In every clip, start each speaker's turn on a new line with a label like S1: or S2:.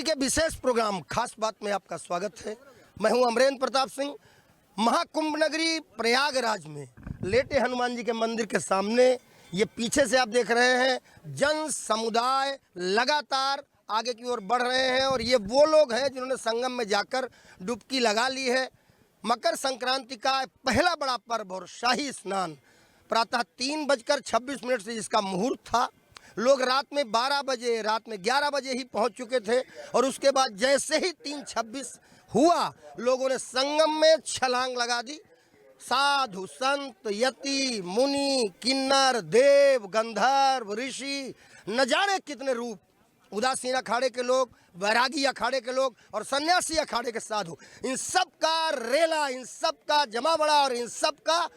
S1: के विशेष प्रोग्राम खास बात में आपका स्वागत है। मैं हूं अमरेंद्र प्रताप सिंह। महाकुंभ नगरी प्रयागराज में लेटे हनुमान जी के मंदिर के सामने ये पीछे से आप देख रहे हैं जन समुदाय लगातार आगे की ओर बढ़ रहे हैं और ये वो लोग हैं जिन्होंने संगम में जाकर डुबकी लगा ली है। मकर संक्रांति का पहला बड़ा पर्व और शाही स्नान प्रातः 3:26 से जिसका मुहूर्त था, लोग रात में 12 बजे, रात में 11 बजे ही पहुंच चुके थे और उसके बाद जैसे ही 3:26 हुआ, लोगों ने संगम में छलांग लगा दी। साधु, संत, यति, मुनि, किन्नर, देव, गंधर्व, ऋषि, न जाने कितने रूप, उदासीन अखाड़े के लोग, वैरागी अखाड़े के लोग और सन्यासी अखाड़े के साधु, इन सब का रेला, इन सब का जमावड़ा और इन सब का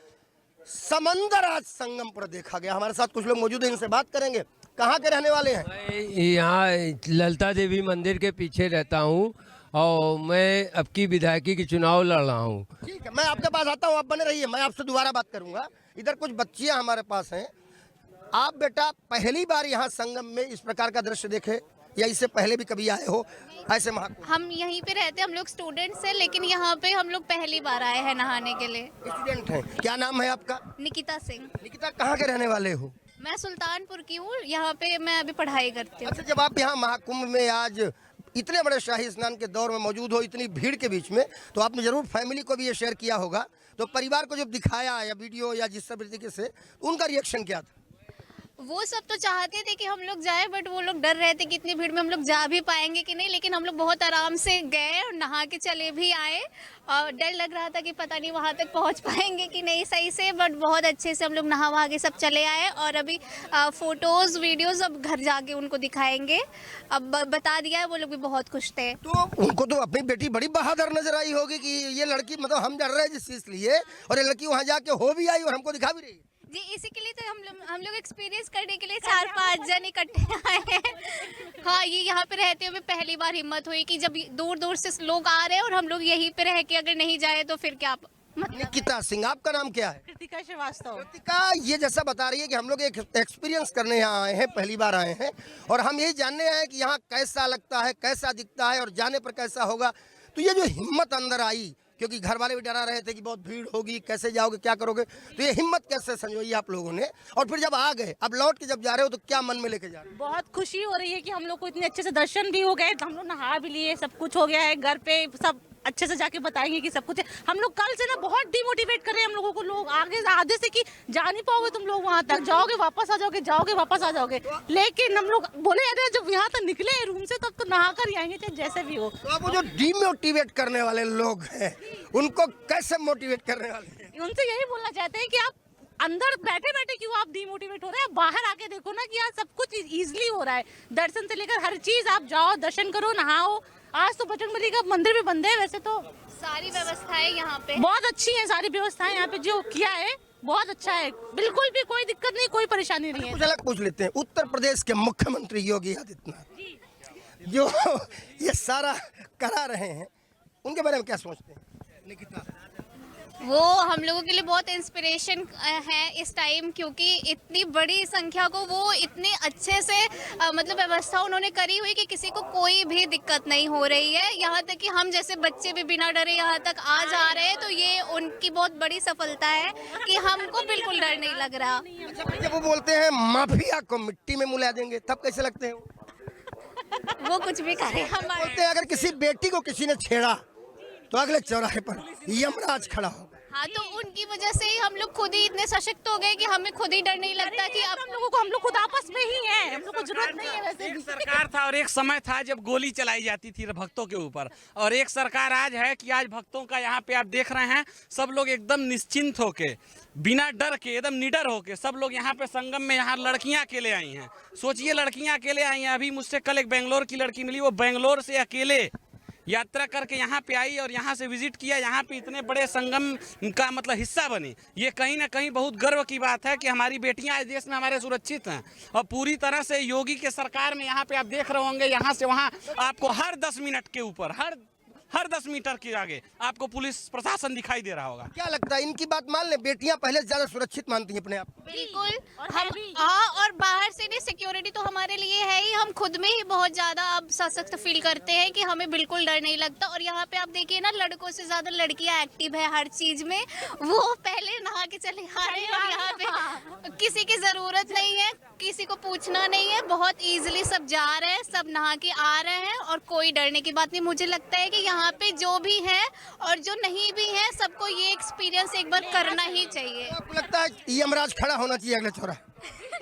S1: समंदर आज संगम पर देखा गया। हमारे साथ कुछ लोग मौजूद हैं, इनसे बात करेंगे। कहाँ के रहने वाले हैं?
S2: मैं यहाँ ललिता देवी मंदिर के पीछे रहता हूँ और मैं अब की विधायकी की चुनाव लड़ रहा हूँ।
S1: ठीक है, मैं आपके पास आता हूँ, आप बने रहिए, मैं आपसे दोबारा बात करूँगा। इधर कुछ बच्चियाँ हमारे पास हैं। आप बेटा पहली बार यहाँ संगम में इस प्रकार का दृश्य देखे या इससे पहले भी कभी आए हो ऐसे महाकुंभ?
S3: हम यहीं पे रहते हैं, हम लोग स्टूडेंट्स हैं, लेकिन यहाँ पे हम लोग पहली बार आए हैं नहाने के लिए।
S1: स्टूडेंट हैं, क्या नाम है आपका?
S3: निकिता सिंह।
S1: निकिता, कहाँ के रहने वाले हो?
S3: मैं सुल्तानपुर की हूँ, यहाँ पे मैं अभी पढ़ाई करती हूँ।
S1: अच्छा, जब आप यहाँ महाकुंभ में आज इतने बड़े शाही स्नान के दौर में मौजूद हो, इतनी भीड़ के बीच में, तो आपने जरूर फैमिली को भी ये शेयर किया होगा। तो परिवार को जब दिखाया या वीडियो या जिस सब तरीके से, उनका रिएक्शन क्या था?
S3: वो सब तो चाहते थे कि हम लोग जाए, बट वो लोग डर रहे थे कि इतनी भीड़ में हम लोग जा भी पाएंगे कि नहीं। लेकिन हम लोग बहुत आराम से गए और नहा के चले भी आए और डर लग रहा था कि पता नहीं वहाँ तक पहुँच पाएंगे कि नहीं सही से, बट बहुत अच्छे से हम लोग नहा वहा के सब चले आए। और अभी फोटोज़ वीडियोज़ अब घर जाके उनको दिखाएंगे। अब बता दिया है, वो लोग भी बहुत खुश थे।
S1: तो उनको तो अपनी बेटी बड़ी बहादुर नजर आई होगी कि ये लड़की, मतलब हम डर रहे हैं जिस चीज लिए, और ये लड़की वहाँ जाके हो भी आई और हमको दिखा भी रही है।
S3: जी, इसी के लिए तो हम लोग एक्सपीरियंस करने के लिए 4-5 जन इकट्ठे आए हैं। हाँ, ये यहाँ पे रहते हुए पहली बार हिम्मत हुई कि जब दूर दूर से लोग आ रहे हैं और हम लोग यहीं पे रह के अगर नहीं जाए तो फिर क्या
S1: निकिता सिंह, आपका नाम क्या है?
S4: कृतिका श्रीवास्तव।
S1: कृतिका ये जैसा बता रही है कि हम लोग एक एक्सपीरियंस करने यहाँ आए हैं, पहली बार आए हैं और हम यही जानने आए हैं कि यहाँ कैसा लगता है, कैसा दिखता है और जाने पर कैसा होगा। तो ये जो हिम्मत अंदर आई, क्योंकि घर वाले भी डरा रहे थे कि बहुत भीड़ होगी, कैसे जाओगे, क्या करोगे, तो ये हिम्मत कैसे संजोई आप लोगों ने? और फिर जब आ गए, अब लौट के जब जा रहे हो तो क्या मन में लेके जा रहे हो?
S4: बहुत खुशी हो रही है कि हम लोग को इतने अच्छे से दर्शन भी हो गए, हम लोग नहा भी लिए, सब कुछ हो गया है। घर पे सब अच्छे से जाके बताएंगे कि सब कुछ है। हम लोग कल से ना बहुत डिमोटिवेट कर रहे हैं हम लोगों को, लोग आधे से कि जा नहीं पाओगे तुम लोग, वहाँ तक जाओगे वापस आ जाओगे, जाओगे वापस आ जाओगे। लेकिन हम लोग बोले अरे जब यहाँ तक निकले रूम से तब तो नहा कर ही आएंगे, चाहे जैसे भी हो।
S1: तो आप वो जो डिमोटिवेट करने वाले लोग हैं, उनको कैसे मोटिवेट करने वाले हैं?
S4: उनसे यही बोलना चाहते हैं कि आप अंदर बैठे बैठे क्यों आप डिमोटिवेट हो रहे हैं, बाहर आके देखो ना कि यार सब कुछ इजीली हो रहा है। दर्शन से लेकर हर चीज, आप जाओ, दर्शन करो, नहाओ। आज तो बजरंगबली का मंदिर भी बंद है, वैसे तो
S3: सारी व्यवस्थाएं यहाँ पे
S4: बहुत अच्छी है। सारी व्यवस्थाएं यहाँ पे जो किया है बहुत अच्छा है, बिल्कुल भी कोई दिक्कत नहीं, कोई परेशानी नहीं है।
S1: कुछ अलग पूछ लेते हैं, उत्तर प्रदेश के मुख्यमंत्री योगी आदित्यनाथ जो ये सारा करा रहे हैं, उनके बारे में क्या सोचते हैं? निकिता,
S3: वो हम लोगों के लिए बहुत इंस्पिरेशन है इस टाइम, क्योंकि इतनी बड़ी संख्या को वो इतने अच्छे से मतलब व्यवस्था उन्होंने करी हुई कि किसी को कोई भी दिक्कत नहीं हो रही है। यहाँ तक कि हम जैसे बच्चे भी बिना डरे यहाँ तक आ जा रहे हैं, तो ये उनकी बहुत बड़ी सफलता है कि हमको बिल्कुल डर नहीं लग रहा।
S1: अच्छा, जब वो बोलते हैं माफिया को मिट्टी में मिला देंगे, तब कैसे लगते हैं
S3: वो कुछ भी करे हमारे।
S1: बोलते हैं अगर किसी बेटी को किसी ने छेड़ा तो अगले चौराहे पर यमराज खड़ा होगा।
S3: हाँ, तो उनकी वजह से ही हम लोग खुद ही इतने सशक्त हो गए कि हमें खुद ही डर नहीं लगता कि अब
S4: हम लोग खुद आपस में ही हैं, हम लोग को जरूरत नहीं है वैसे भी।
S5: सरकार था और एक समय था जब गोली चलाई जाती थी भक्तों के ऊपर, और एक सरकार आज है कि आज भक्तों का यहाँ पे आप देख रहे हैं सब लोग एकदम निश्चिंत होके, बिना डर के, एकदम निडर होके सब लोग यहाँ पे संगम में, यहाँ लड़कियाँ अकेले आई हैं। सोचिए, लड़कियाँ अकेले आई हैं। अभी मुझसे कल एक बेंगलोर की लड़की मिली, वो बेंगलोर से अकेले यात्रा करके यहाँ पे आई और यहाँ से विजिट किया, यहाँ पे इतने बड़े संगम का मतलब हिस्सा बनी। ये कहीं ना कहीं बहुत गर्व की बात है कि हमारी बेटियाँ इस देश में हमारे सुरक्षित हैं। और पूरी तरह से योगी के सरकार में यहाँ पे आप देख रहे होंगे, यहाँ से वहाँ आपको हर 10 मिनट के ऊपर, हर हर 10 मीटर के आगे आपको पुलिस प्रशासन दिखाई दे रहा होगा।
S1: क्या लगता है इनकी बात मान लें, बेटियां पहले से ज्यादा सुरक्षित मानती हैं अपने आप को?
S3: बिल्कुल।
S4: और
S3: हम
S4: है भी।
S3: हाँ, और बाहर से नहीं, सिक्योरिटी तो हमारे लिए है ही, हम खुद में ही बहुत ज्यादा अब सशक्त फील करते हैं कि हमें बिल्कुल डर नहीं लगता। और यहाँ पे आप देखिए ना, लड़कों से ज्यादा लड़कियां एक्टिव है हर चीज में। वो पहले नहा के चले आ रहे हैं और यहाँ पे किसी की जरूरत नहीं है, किसी को पूछना नहीं है, बहुत इजीली सब जा रहे हैं, सब नहा के आ रहे हैं और कोई डरने की बात नहीं। मुझे लगता है कि यहाँ पे जो भी है और जो नहीं भी है, सबको ये एक्सपीरियंस एक बार करना ही चाहिए।
S1: आपको लगता है यमराज खड़ा होना चाहिए अगले चौराहे?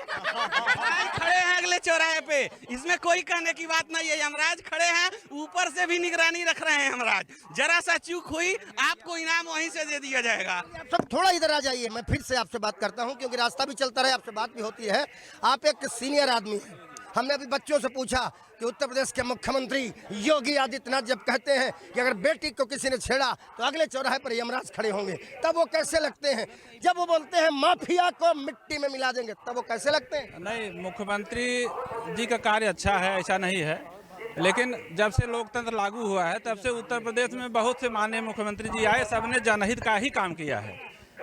S5: खड़े हैं अगले चौराहे पे, इसमें कोई कहने की बात नहीं है। यमराज खड़े हैं, ऊपर से भी निगरानी रख रहे हैं यमराज। जरा सा चूक हुई, आपको इनाम वहीं से दे दिया जाएगा।
S1: आप सब थोड़ा इधर आ जाइए, मैं फिर से आपसे बात करता हूं, क्योंकि रास्ता भी चलता रहे, आपसे बात भी होती है। आप एक सीनियर आदमी हैं। हमने अभी बच्चों से पूछा कि उत्तर प्रदेश के मुख्यमंत्री योगी आदित्यनाथ जब कहते हैं कि अगर बेटी को किसी ने छेड़ा तो अगले चौराहे पर यमराज खड़े होंगे, तब वो कैसे लगते हैं? जब वो बोलते हैं माफिया को मिट्टी में मिला देंगे, तब वो कैसे लगते हैं?
S6: नहीं, मुख्यमंत्री जी का कार्य अच्छा है, ऐसा नहीं है, लेकिन जब से लोकतंत्र लागू हुआ है तब से उत्तर प्रदेश में बहुत से माननीय मुख्यमंत्री जी आए, सबने जनहित का ही काम किया है,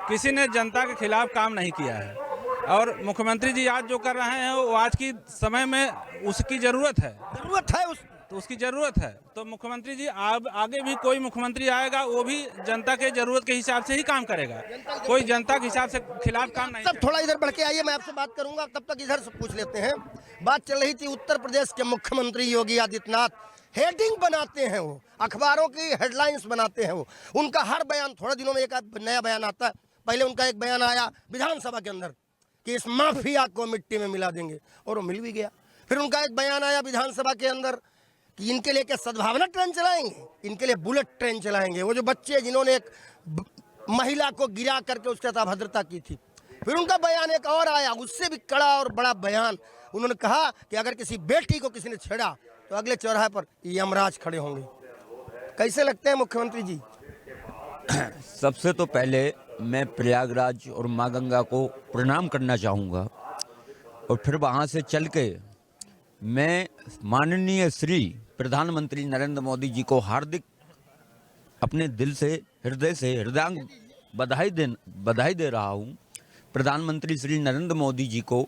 S6: किसी ने जनता के खिलाफ काम नहीं किया है। और मुख्यमंत्री जी आज जो कर रहे हैं वो आज की समय में उसकी ज़रूरत है, तो उसकी ज़रूरत है। तो मुख्यमंत्री जी आगे भी कोई मुख्यमंत्री आएगा वो भी जनता के ज़रूरत के हिसाब से ही काम करेगा, कोई जनता के हिसाब से खिलाफ काम नहीं।
S1: सब थोड़ा इधर बढ़ के आइए, मैं आपसे बात करूंगा, तब तक इधर से पूछ लेते हैं। बात चल रही थी उत्तर प्रदेश के मुख्यमंत्री योगी आदित्यनाथ हेडिंग बनाते हैं, वो अखबारों की हेडलाइंस बनाते हैं। वो उनका हर बयान, थोड़े दिनों में एक नया बयान आता है। पहले उनका एक बयान आया विधानसभा के अंदर कि इस माफिया को मिट्टी में मिला देंगे, और वो मिल भी गया। फिर उनका एक बयान आया विधानसभा के अंदर कि इनके लिए क्या सद्भावना ट्रेन चलाएंगे, इनके लिए बुलेट ट्रेन चलाएंगे। वो जो बच्चे जिन्होंने एक महिला को गिरा करके उसके साथ अभद्रता की थी। फिर उनका बयान एक और आया, उससे भी कड़ा और बड़ा बयान। उन्होंने कहा कि अगर किसी बेटी को किसी ने छेड़ा तो अगले चौराहे पर यमराज खड़े होंगे। कैसे लगते हैं मुख्यमंत्री जी?
S7: सबसे तो पहले मैं प्रयागराज और माँ गंगा को प्रणाम करना चाहूँगा, और फिर वहाँ से चल के मैं माननीय श्री प्रधानमंत्री नरेंद्र मोदी जी को हार्दिक अपने दिल से, हृदय से, हृदयांग बधाई दे रहा हूँ। प्रधानमंत्री श्री नरेंद्र मोदी जी को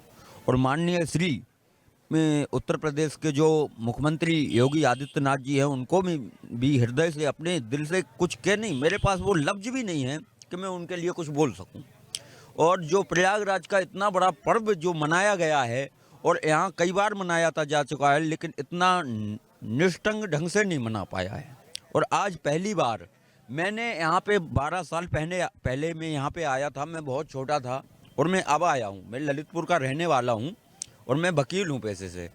S7: और माननीय श्री में उत्तर प्रदेश के जो मुख्यमंत्री योगी आदित्यनाथ जी हैं उनको भी हृदय से, अपने दिल से कुछ कह नहीं, मेरे पास वो लफ्ज़ भी नहीं है कि मैं उनके लिए कुछ बोल सकूं। और जो प्रयागराज का इतना बड़ा पर्व जो मनाया गया है, और यहाँ कई बार मनाया जा चुका है, लेकिन इतना निष्ठंग ढंग से नहीं मना पाया है। और आज पहली बार मैंने यहाँ पे 12 साल पहले मैं यहाँ पे आया था, मैं बहुत छोटा था, और मैं अब आया हूँ। मैं ललितपुर का रहने वाला हूँ और मैं वकील हूँ पेशे से।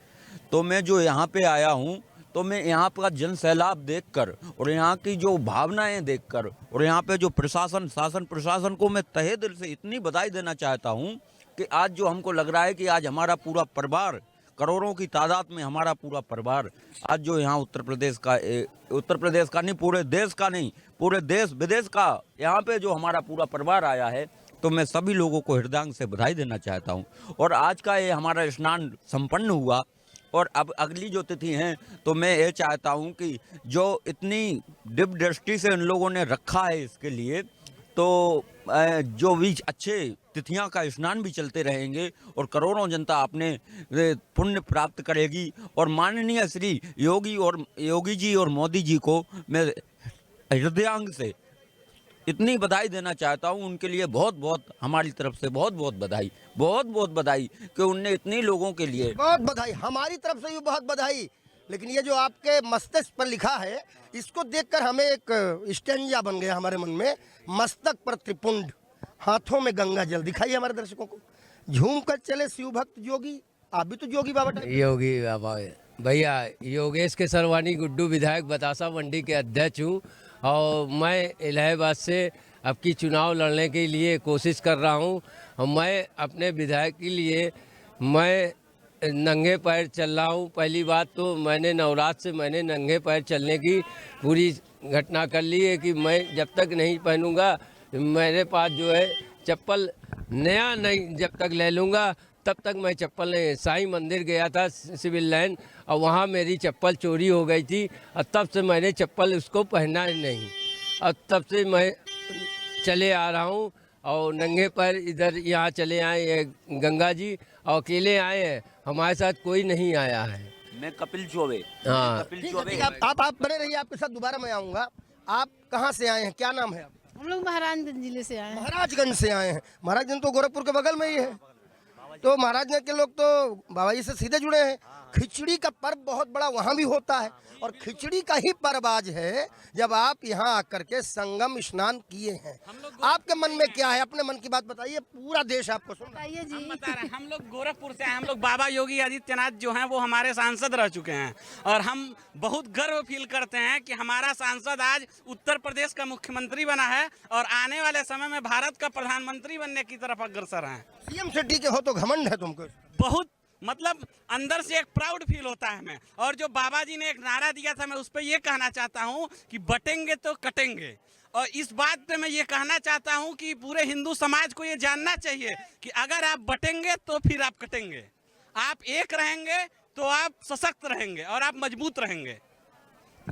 S7: तो मैं जो यहाँ पे आया हूँ, तो मैं यहाँ का जन सैलाब देखकर और यहाँ की जो भावनाएं देखकर और यहाँ पे जो शासन प्रशासन को मैं तहे दिल से इतनी बधाई देना चाहता हूँ कि आज जो हमको लग रहा है कि आज हमारा पूरा परिवार, करोड़ों की तादाद में हमारा पूरा परिवार आज जो यहाँ उत्तर प्रदेश का नहीं, पूरे देश का नहीं, पूरे देश विदेश का यहाँ पे जो हमारा पूरा परिवार आया है, तो मैं सभी लोगों को हृदय से बधाई देना चाहता हूँ। और आज का ये हमारा स्नान संपन्न हुआ, और अब अगली जो तिथि हैं, तो मैं ये चाहता हूँ कि जो इतनी दिव्य दृष्टि से इन लोगों ने रखा है इसके लिए, तो जो भी अच्छे तिथियां का स्नान भी चलते रहेंगे और करोड़ों जनता अपने पुण्य प्राप्त करेगी। और माननीय श्री योगी जी और मोदी जी को मैं हृदयांग से इतनी बधाई देना चाहता हूँ। उनके लिए बहुत बहुत हमारी तरफ से बहुत बहुत बधाई कि उनने इतने लोगों के लिए।
S1: बहुत बधाई, हमारी तरफ से भी बहुत बधाई। लेकिन ये जो आपके मस्तिष्क पर लिखा है, इसको देखकर हमें एक स्टेंजा बन गया हमारे मन में, मस्तक पर त्रिपुंड, हाथों में गंगा जल। दिखाइए हमारे दर्शकों को। झूम कर चले शिव भक्त योगी। आप भी तो योगी बाबा टाइप।
S2: योगी बाबा भैया, योगेश के सरवानी गुड्डू विधायक बतासा मंडी के अध्यक्ष हूँ, और मैं इलाहाबाद से अब की चुनाव लड़ने के लिए कोशिश कर रहा हूँ। और मैं अपने विधायक के लिए मैं नंगे पैर चल रहा हूँ। पहली बात तो मैंने नवरात्र से मैंने नंगे पैर चलने की पूरी घटना कर ली है कि मैं जब तक नहीं पहनूंगा, मेरे पास जो है चप्पल नया नहीं जब तक ले लूँगा तब तक मैं चप्पल नहीं, साईं मंदिर गया था सिविल लाइन, और वहाँ मेरी चप्पल चोरी हो गई थी, और तब से मैंने चप्पल उसको पहना ही नहीं, और तब से मैं चले आ रहा हूँ, और नंगे पैर इधर यहाँ चले आए हैं गंगा जी, और अकेले आए हैं, हमारे साथ कोई नहीं आया है।
S7: मैं कपिल चौबे।
S2: हाँ,
S7: कपिल
S1: ठीक है,
S7: चौबे।
S1: ठीक है, आप बने रहिए, आपके साथ दोबारा मैं आऊँगा। आप कहाँ से आए हैं, क्या नाम है आप?
S8: हम लोग महाराजगंज जिले से आए हैं।
S1: महाराजगंज से आए हैं। महाराजगंज तो गोरखपुर के बगल में ही है। तो महाराजगंज के लोग तो बाबा जी से सीधे जुड़े हैं। खिचड़ी का पर्व बहुत बड़ा वहाँ भी होता है, और खिचड़ी का ही पर्व आज है जब आप यहाँ आकर के संगम स्नान किए हैं। आपके मन में क्या है, अपने मन की बात बताइए, पूरा देश आपको सुन रहा है।
S8: बताइए जी।
S5: बता रहे हैं, हम लोग गोरखपुर से हैं, हम लोग बाबा योगी आदित्यनाथ जो हैं वो हमारे सांसद रह चुके हैं, और हम बहुत गर्व फील करते हैं कि हमारा सांसद आज उत्तर प्रदेश का मुख्यमंत्री बना है, और आने वाले समय में भारत का प्रधानमंत्री बनने की तरफ अग्रसर हैं।
S1: सीएम सिटी के हो तो घमंड है तुमको।
S5: बहुत मतलब अंदर से एक प्राउड फील होता है हमें। और जो बाबा जी ने एक नारा दिया था, मैं उस पर ये कहना चाहता हूँ कि बटेंगे तो कटेंगे, और इस बात पे मैं ये कहना चाहता हूँ कि पूरे हिंदू समाज को ये जानना चाहिए कि अगर आप बटेंगे तो फिर आप कटेंगे, आप एक रहेंगे तो आप सशक्त रहेंगे और आप मजबूत रहेंगे।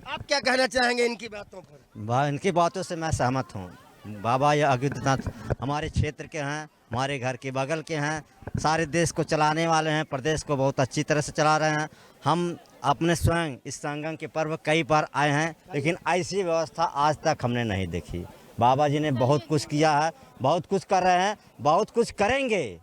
S1: आप क्या कहना चाहेंगे इनकी बातों पर?
S9: इनकी बातों से मैं सहमत हूँ। बाबा या आदित्यनाथ हमारे क्षेत्र के हैं, हमारे घर के बगल के हैं, सारे देश को चलाने वाले हैं, प्रदेश को बहुत अच्छी तरह से चला रहे हैं। हम अपने स्वयं इस संगम के पर्व कई बार आए हैं, लेकिन ऐसी व्यवस्था आज तक हमने नहीं देखी। बाबा जी ने बहुत कुछ किया है, बहुत कुछ कर रहे हैं, बहुत कुछ करेंगे,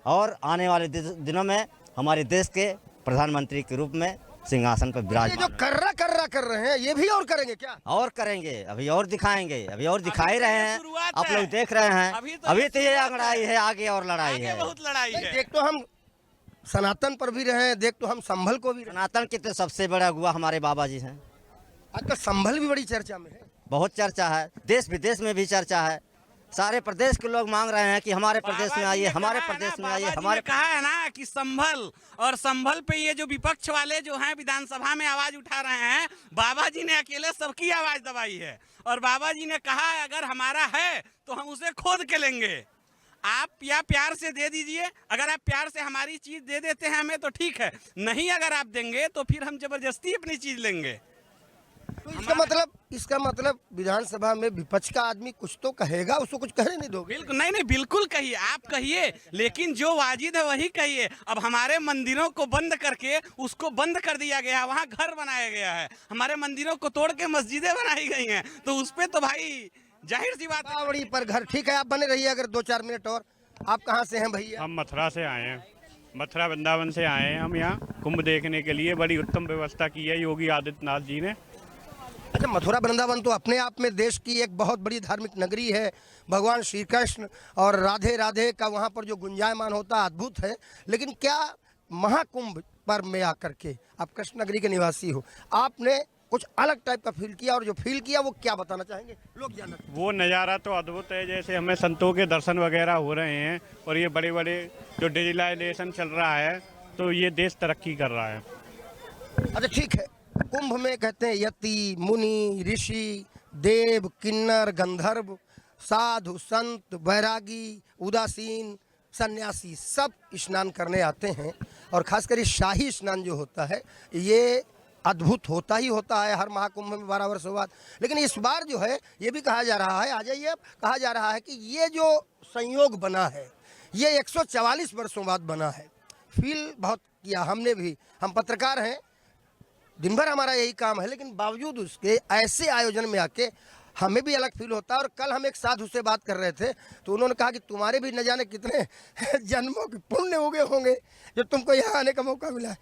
S9: और आने वाले दिनों में हमारे देश के प्रधानमंत्री के रूप में सिंहासन पर
S1: ये जो
S9: विराजमान।
S1: कर रहे हैं, ये भी और करेंगे क्या?
S9: और करेंगे, अभी और दिखाएंगे, अभी और दिखा ही रहे हैं,
S5: शुरुआत
S9: आप
S5: है।
S9: लोग देख रहे हैं। अभी तो ये लड़ाई है, आगे और लड़ाई
S5: आगे
S9: है।
S5: बहुत लड़ाई है।
S1: देख तो हम सनातन पर भी रहे हैं, देख तो हम संभल को भी रहे।
S9: सनातन के तो सबसे बड़ा गुआ हमारे बाबा जी हैं।
S1: आजकल संभल भी बड़ी चर्चा में है।
S9: बहुत चर्चा है, देश विदेश में भी चर्चा है। सारे प्रदेश के लोग मांग रहे हैं कि हमारे प्रदेश में आइए, हमारे प्रदेश में आइए, हमारे।
S5: कहा है ना कि संभल, और संभल पे ये जो विपक्ष वाले जो हैं विधानसभा में आवाज उठा रहे हैं, बाबा जी ने अकेले सबकी आवाज दबाई है, और बाबा जी ने कहा है अगर हमारा है तो हम उसे खोद के लेंगे। आप या प्यार से दे दीजिए, अगर आप प्यार से हमारी चीज दे देते हैं हमें तो ठीक है, नहीं अगर आप देंगे तो फिर हम जबरदस्ती अपनी चीज लेंगे।
S1: तो इसका मतलब विधानसभा में विपक्ष का आदमी कुछ तो कहेगा, उसको कुछ कहने नहीं दोगे?
S5: बिल्कुल नहीं, बिल्कुल कहिए, आप कहिए, लेकिन जो वाजिद है वही कहिए। अब हमारे मंदिरों को बंद करके उसको बंद कर दिया गया है, वहाँ घर बनाया गया है, हमारे मंदिरों को तोड़ के मस्जिदें बनाई गई हैं, तो उस पर तो भाई जाहिर सी बात है।
S1: बावड़ी पर घर, ठीक है, आप बने रहिए अगर 2-4 मिनट और। आप कहाँ से हैं भैया?
S10: हम मथुरा से आए हैं, मथुरा वृंदावन से आए हैं हम यहाँ कुंभ देखने के लिए। बड़ी उत्तम व्यवस्था की है योगी आदित्यनाथ जी ने।
S1: अच्छा, मथुरा वृंदावन तो अपने आप में देश की एक बहुत बड़ी धार्मिक नगरी है। भगवान श्री कृष्ण और राधे राधे का वहाँ पर जो गुंजायमान होता है अद्भुत है। लेकिन क्या महाकुंभ पर्व में आकर के आप कृष्ण नगरी के निवासी हो, आपने कुछ अलग टाइप का फील किया, और जो फील किया वो क्या बताना चाहेंगे? लोग जानना।
S10: वो नज़ारा तो अद्भुत है, जैसे हमें संतों के दर्शन वगैरह हो रहे हैं, और ये बड़े बड़े जो डिजिटलाइजेशन चल रहा है, तो ये देश तरक्की कर रहा है।
S1: अच्छा ठीक है, कुंभ में कहते हैं यति मुनि ऋषि देव किन्नर गंधर्व साधु संत बैरागी उदासीन सन्यासी सब स्नान करने आते हैं। और खासकर ये शाही स्नान जो होता है ये अद्भुत होता ही होता है हर महाकुंभ में 12 वर्षों बाद। लेकिन इस बार जो है ये भी कहा जा रहा है, आ जाइए अब, कहा जा रहा है कि ये जो संयोग बना है ये 144 वर्षों बाद बना है। फील बहुत किया हमने भी, हम पत्रकार हैं, दिन भर हमारा यही काम है, लेकिन बावजूद उसके ऐसे आयोजन में आके हमें भी अलग फील होता है। और कल हम एक साधु से बात कर रहे थे तो उन्होंने कहा कि तुम्हारे भी न जाने कितने जन्मों के पुण्य हो गए होंगे जो तुमको यहाँ आने का मौका मिला है।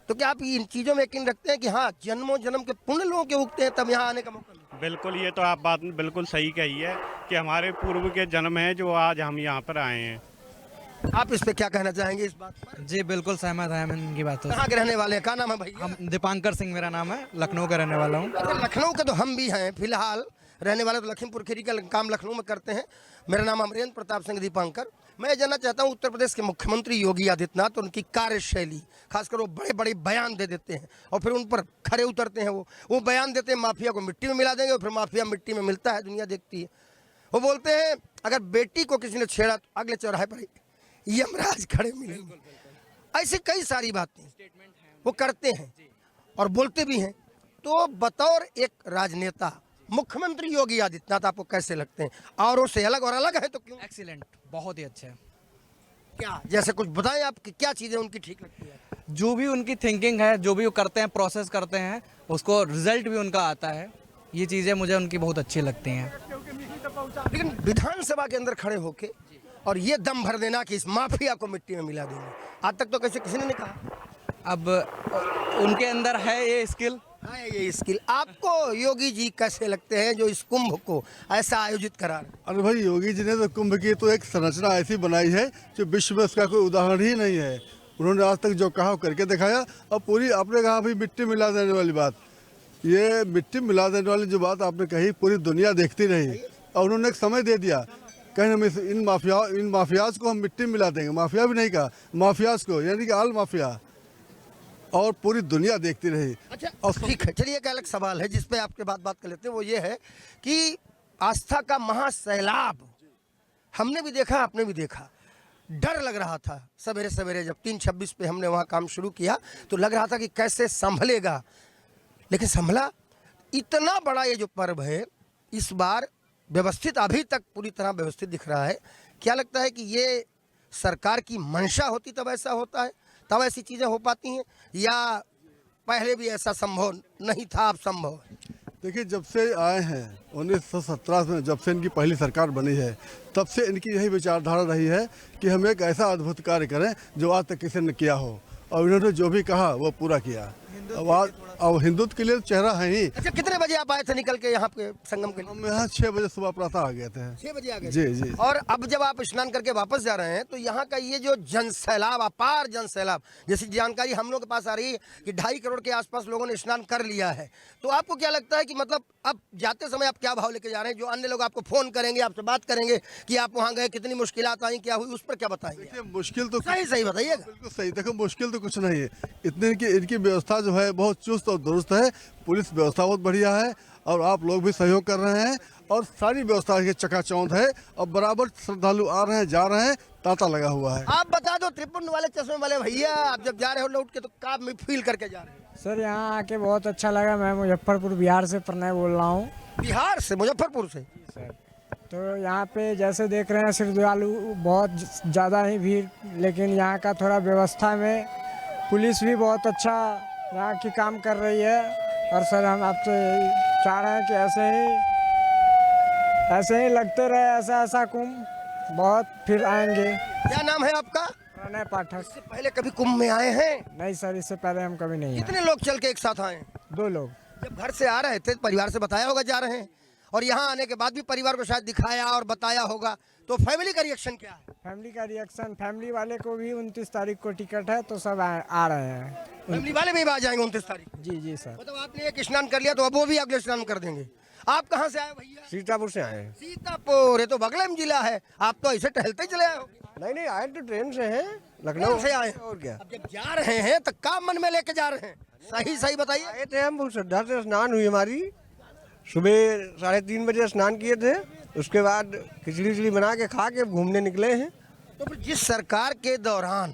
S1: तो क्या आप इन चीज़ों में यकीन रखते हैं कि हाँ जन्मों जन्म के पुण्य लोगों के उगते हैं तब यहाँ आने का मौका मिला?
S10: बिल्कुल, ये तो आप बात बिल्कुल सही कही है कि हमारे पूर्व के जन्म हैं जो आज हम यहाँ पर आए हैं।
S1: आप इस पे क्या कहना चाहेंगे इस बात पर?
S11: जी बिल्कुल सहमत है हम इनकी बातों से।
S1: कहाँ के रहने वाले हैं, क्या नाम है भैया?
S11: हम दीपांकर सिंह मेरा नाम है, लखनऊ का रहने वाला हूँ।
S1: अच्छा, लखनऊ के तो हम भी हैं, फिलहाल रहने वाले तो लखीमपुर खीरी का काम लखनऊ में करते हैं। मेरा नाम अमरेंद्र प्रताप सिंह दीपांकर। मैं जानना चाहता हूँ उत्तर प्रदेश के मुख्यमंत्री योगी आदित्यनाथ, उनकी कार्यशैली, खासकर वो बड़े बड़े बयान दे देते हैं और फिर उन पर खरे उतरते हैं। वो बयान देते हैं माफिया को मिट्टी में मिला देंगे, और फिर माफिया मिट्टी में मिलता है, दुनिया देखती है। वो बोलते हैं अगर बेटी को किसी ने छेड़ा तो अगले चौराहे पर यमराज खड़े मिलेंगे। ऐसी कई सारी बातें वो करते हैं और बोलते भी हैं। तो बतौर एक राजनेता मुख्यमंत्री योगी आदित्यनाथ आपको कैसे लगते हैं? औरों से अलग, और अलग है तो क्यों?
S11: एक्सीलेंट, बहुत ही अच्छे हैं।
S1: क्या जैसे कुछ बताएं आप कि क्या चीज़ें उनकी ठीक लगती है?
S11: जो भी उनकी थिंकिंग है, जो भी वो करते हैं, प्रोसेस करते हैं, उसको रिजल्ट भी उनका आता है। ये चीज़ें मुझे उनकी बहुत अच्छी लगती हैं।
S1: लेकिन विधानसभा के अंदर खड़े होके और ये दम भर देना कि इस माफिया को मिट्टी में मिला देंगे, आज तक तो कैसे किसी ने नहीं कहा।
S11: अब उनके अंदर है ये स्किल।
S1: हाँ, ये स्किल आपको योगी जी कैसे लगते हैं जो इस कुंभ को ऐसा आयोजित करा रहे हैं?
S12: अरे भाई, योगी जी ने तो कुंभ की तो एक संरचना ऐसी बनाई है जो विश्व में उसका कोई उदाहरण ही नहीं है। उन्होंने आज तक जो कहा करके दिखाया। और पूरी आपने कहा भाई मिट्टी मिला देने वाली बात, ये मिट्टी मिला देने वाली जो बात आपने कही पूरी दुनिया देखती रही और उन्होंने एक समय दे दिया, कहीं हम इन माफियाज को हम मिट्टी मिला देंगे। माफिया भी नहीं कहा, माफियाज को, यानी कि आल माफिया, और पूरी दुनिया देखती रही।
S1: अच्छा, और ठीक है, चलिए एक अलग सवाल है जिस पे आपके बात कर लेते हैं। वो ये है कि आस्था का महासैलाब हमने भी देखा, आपने भी देखा। डर लग रहा था सवेरे सवेरे जब 3:26 पे हमने वहाँ काम शुरू किया तो लग रहा था कि कैसे संभलेगा, लेकिन संभला। इतना बड़ा ये जो पर्व है इस बार व्यवस्थित, अभी तक पूरी तरह व्यवस्थित दिख रहा है। क्या लगता है कि ये सरकार की मंशा होती तब ऐसा होता है, तब ऐसी चीज़ें हो पाती हैं, या पहले भी ऐसा संभव नहीं था, अब संभव है?
S12: देखिए, जब से आए हैं 1917 में, जब से इनकी पहली सरकार बनी है, तब से इनकी यही विचारधारा रही है कि हम एक ऐसा अद्भुत कार्य करें जो आज तक किसी ने किया हो, और इन्होंने जो भी कहा वो पूरा किया। अब हिंदुत्व के लिए चेहरा है ही।
S1: अच्छा, कितने बजे आप आए थे निकल के यहाँ पे संगम के लिए?
S12: हम यहाँ 6 बजे सुबह प्रातः आ गए थे।
S1: 6 बजे आ गए?
S12: जी जी।
S1: और अब जब आप स्नान करके वापस जा रहे हैं तो यहाँ का ये जो जनसैलाब, अपार जनसैलाब, जैसी जानकारी हम लोग के पास आ रही है कि 2.5 करोड़ के आसपास लोगों ने स्नान कर लिया है, तो आपको क्या लगता है कि मतलब अब जाते समय आप क्या भाव लेके जा रहे हैं? जो अन्य लोग आपको फोन करेंगे, आपसे बात करेंगे कि आप वहाँ गए, कितनी मुश्किलात आई, क्या हुई, उस पर क्या बताएंगे?
S12: मुश्किल तो
S1: सही बताइएगा।
S12: बिल्कुल सही। देखो, मुश्किल तो कुछ नहीं है, इतनी इनकी व्यवस्था जो है बहुत चुस्त और दुरुस्त है। पुलिस व्यवस्था बहुत बढ़िया है और आप लोग भी सहयोग कर रहे हैं, और सारी व्यवस्था के चकाचौंध है, और बराबर श्रद्धालु आ रहे हैं, जा रहे हैं, तांता लगा हुआ है।
S1: आप बता दो, त्रिपुंड वाले चश्मे वाले भैया, आप जब जा रहे हो लौट के तो क्या फील करके जा रहे हैं?
S13: सर, यहाँ आके बहुत अच्छा लगा। मैं मुजफ्फरपुर बिहार से प्रणय बोल रहा हूँ।
S1: बिहार से, मुजफ्फरपुर से?
S13: सर, तो यहाँ पे जैसे देख रहे हैं श्रद्धालु बहुत ज़्यादा ही भीड़, लेकिन यहाँ का थोड़ा व्यवस्था में पुलिस भी बहुत अच्छा यहाँ की काम कर रही है। और सर, हम आपसे चाह रहे हैं कि ऐसे ही लगते रहे, ऐसा कुंभ बहुत फिर आएंगे।
S1: क्या नाम है आपका?
S13: प्रणय पाठक।
S1: इससे पहले कभी कुंभ में आए हैं?
S13: नहीं सर, इससे पहले हम कभी नहीं आए।
S1: कितने लोग चल के एक साथ आए?
S13: 2 लोग।
S1: जब घर से आ रहे थे परिवार से बताया होगा जा रहे हैं, और यहाँ आने के बाद भी परिवार को शायद दिखाया और बताया होगा, तो फैमिली का रिएक्शन क्या है?
S13: फैमिली का रिएक्शन, फैमिली वाले को भी 29 तारीख को टिकट है, तो सब आ रहे हैं।
S1: फैमिली वाले भी आ जाएंगे 29 तारीख?
S13: जी जी सर।
S1: मतलब आपने एक स्नान कर लिया तो अब वो भी अगले स्नान कर देंगे। आप कहाँ से आए भैया?
S14: सीतापुर से आए।
S1: सीतापुर, ये तो बगल में जिला है, आप तो ऐसे टहलते ही चले आए हो?
S14: नहीं, आए तो ट्रेन से हैं, लखनऊ
S1: से आए।
S14: और क्या।
S1: अब जब जा रहे हैं तो क्या मन में लेके जा रहे हैं? सही बताइए।
S14: आए थे हम, श्रद्धा से स्नान हुई हमारी, सुबह 3:30 बजे स्नान किए थे, उसके बाद खिचड़ी बना के खा के घूमने निकले हैं।
S1: तो फिर जिस सरकार के दौरान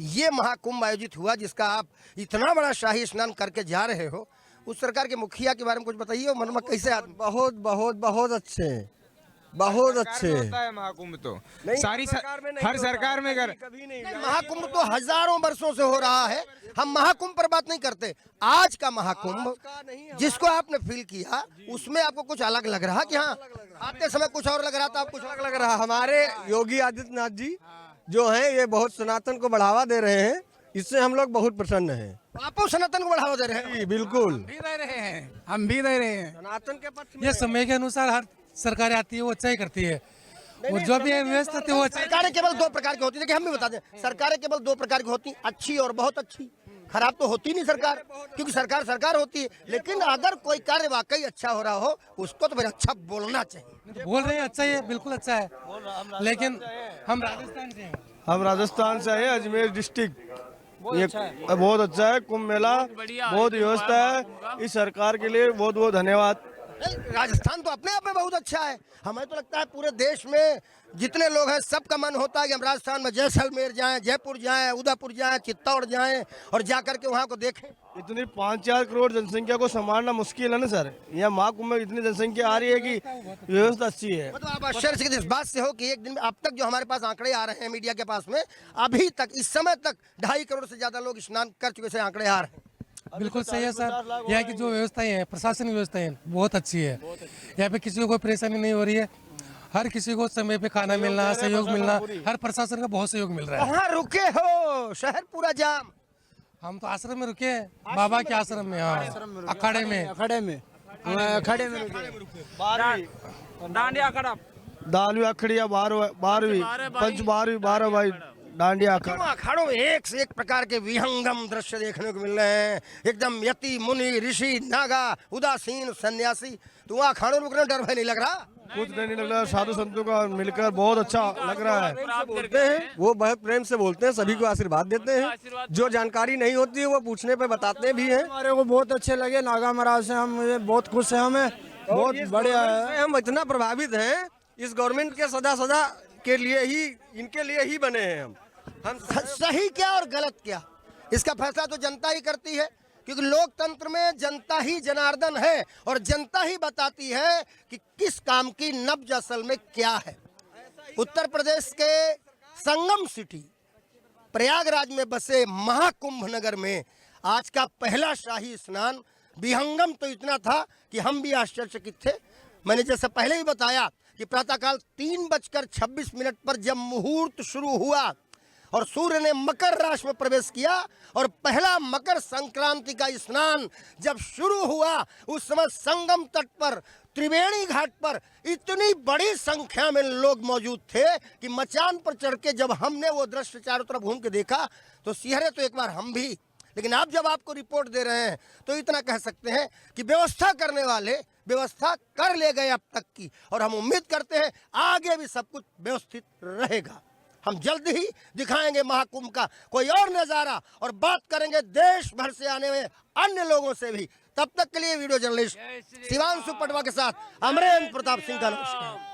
S1: ये महाकुंभ आयोजित हुआ, जिसका आप इतना बड़ा शाही स्नान करके जा रहे हो, उस सरकार के मुखिया के बारे में कुछ बताइए। मनवा कैसे आदमी?
S14: बहुत बहुत बहुत अच्छे, बहुत अच्छे।
S15: होता है महाकुंभ तो सारी हर सरकार में
S14: कभी नहीं।
S1: महाकुंभ तो हजारों वर्षों से हो रहा है, हम महाकुंभ पर बात नहीं करते। आज का महाकुंभ जिसको आपने फील किया, उसमें आपको कुछ अलग लग रहा कि हाँ, आते समय कुछ और लग रहा था, आप कुछ अलग लग रहा?
S14: हमारे योगी आदित्यनाथ जी जो हैं, ये बहुत सनातन को बढ़ावा दे रहे हैं, इससे हम लोग बहुत प्रसन्न हैं।
S1: आप सनातन को बढ़ावा दे रहे हैं?
S14: जी बिल्कुल,
S15: हम भी दे रहे हैं।
S14: सनातन के पक्ष में।
S11: ये समय के अनुसार हर सरकार आती है, वो अच्छा ही करती है, और जो भी व्यवस्था थी वो
S1: सरकारें केवल 2 प्रकार की होती है। देखिए, हम भी बता दें, सरकारें केवल 2 प्रकार की होती हैं, अच्छी और बहुत अच्छी। खराब तो होती नहीं सरकार, क्योंकि सरकार होती है। लेकिन अगर कोई कार्य वाकई अच्छा हो रहा हो, उसको तो फिर अच्छा बोलना चाहिए।
S11: बोल रहे हैं अच्छा है, बिल्कुल अच्छा है, लेकिन हम राजस्थान से हैं।
S14: हम राजस्थान से हैं, अजमेर डिस्ट्रिक्ट। ये बहुत अच्छा है कुंभ मेला, बहुत व्यवस्था है। इस सरकार के लिए बहुत बहुत धन्यवाद।
S1: राजस्थान तो अपने आप में बहुत अच्छा है। हमें तो लगता है पूरे देश में जितने लोग हैं सबका मन होता है कि हम राजस्थान में जैसलमेर जाएं, जयपुर जाएं, उदयपुर जाएं, चित्तौड़ जाएं और जाकर के वहाँ को देखें।
S14: इतनी 5-4 करोड़ जनसंख्या को संभालना मुश्किल है ना सर। यहाँ महाकुंभ में इतनी जनसंख्या आ रही है कि व्यवस्था अच्छी है।
S1: मतलब आप आश्चर्य से इस बात से हो कि एक दिन में अब तक जो हमारे पास आंकड़े आ रहे हैं मीडिया के पास में, अभी तक इस समय तक 2.5 करोड़ से ज्यादा लोग स्नान कर चुके से आंकड़े आ रहे हैं।
S13: बिल्कुल सही है सर। यहाँ की जो व्यवस्थाएं हैं, प्रशासनिक व्यवस्थाएं बहुत अच्छी है। यहाँ पे किसी को कोई परेशानी नहीं हो रही है। हर किसी को समय पे खाना मिलना, सहयोग मिलना, हर प्रशासन का बहुत सहयोग मिल रहा है।
S1: कहाँ रुके हो? शहर पूरा जाम।
S13: हम तो आश्रम में रुके हैं, बाबा के आश्रम में। हाँ, अखाड़े में
S5: डांडिया अखाड़ा,
S14: 10वीं अखड़िया 12वीं पंच 12वीं 12 भाई डांडिया अखाड़ा।
S1: अखाड़ों में एक से एक प्रकार के विहंगम दृश्य देखने को मिल रहे हैं। एकदम यति मुनि ऋषि नागा उदासीन सन्यासी। तो वहाँ अखाड़ों में रुकने डर भय नहीं लग रहा?
S14: कुछ नहीं लग रहा। साधु संतों का मिलकर बहुत अच्छा लग रहा है। बोलते हैं वो बहुत प्रेम से बोलते हैं, सभी को आशीर्वाद देते हैं। जो जानकारी नहीं होती है वो पूछने पे बताते भी हैं।
S13: हमारे को बहुत अच्छे लगे नागा महाराज से, हम मुझे बहुत खुश है। हमें बहुत बढ़िया है।
S14: हम इतना प्रभावित हैं इस गवर्नमेंट के सदा के लिए ही, इनके लिए ही बने हैं हम
S1: सही क्या और गलत क्या इसका फैसला तो जनता ही करती है, क्योंकि लोकतंत्र में जनता ही जनार्दन है और जनता ही बताती है कि किस काम की नब्ज असल में क्या है। उत्तर प्रदेश के संगम सिटी प्रयागराज में बसे महाकुंभ नगर में आज का पहला शाही स्नान विहंगम तो इतना था कि हम भी आश्चर्यचकित थे। मैंने जैसे पहले ही बताया कि प्रातःकाल 3:26 पर जब मुहूर्त शुरू हुआ और सूर्य ने मकर राशि में प्रवेश किया और पहला मकर संक्रांति का स्नान जब शुरू हुआ, उस समय संगम तट पर त्रिवेणी घाट पर इतनी बड़ी संख्या में लोग मौजूद थे कि मचान पर चढ़ के जब हमने वो दृश्य चारों तरफ घूम के देखा तो सिहरे तो एक बार हम भी। लेकिन आप जब आपको रिपोर्ट दे रहे हैं तो इतना कह सकते हैं कि व्यवस्था करने वाले व्यवस्था कर ले गए अब तक की, और हम उम्मीद करते हैं आगे भी सब कुछ व्यवस्थित रहेगा। हम जल्द ही दिखाएंगे महाकुंभ का कोई और नज़ारा और बात करेंगे देश भर से आने में अन्य लोगों से भी। तब तक के लिए वीडियो जर्नलिस्ट शिवांशु पटवा के साथ अमरेंद्र प्रताप सिंह का नमस्कार।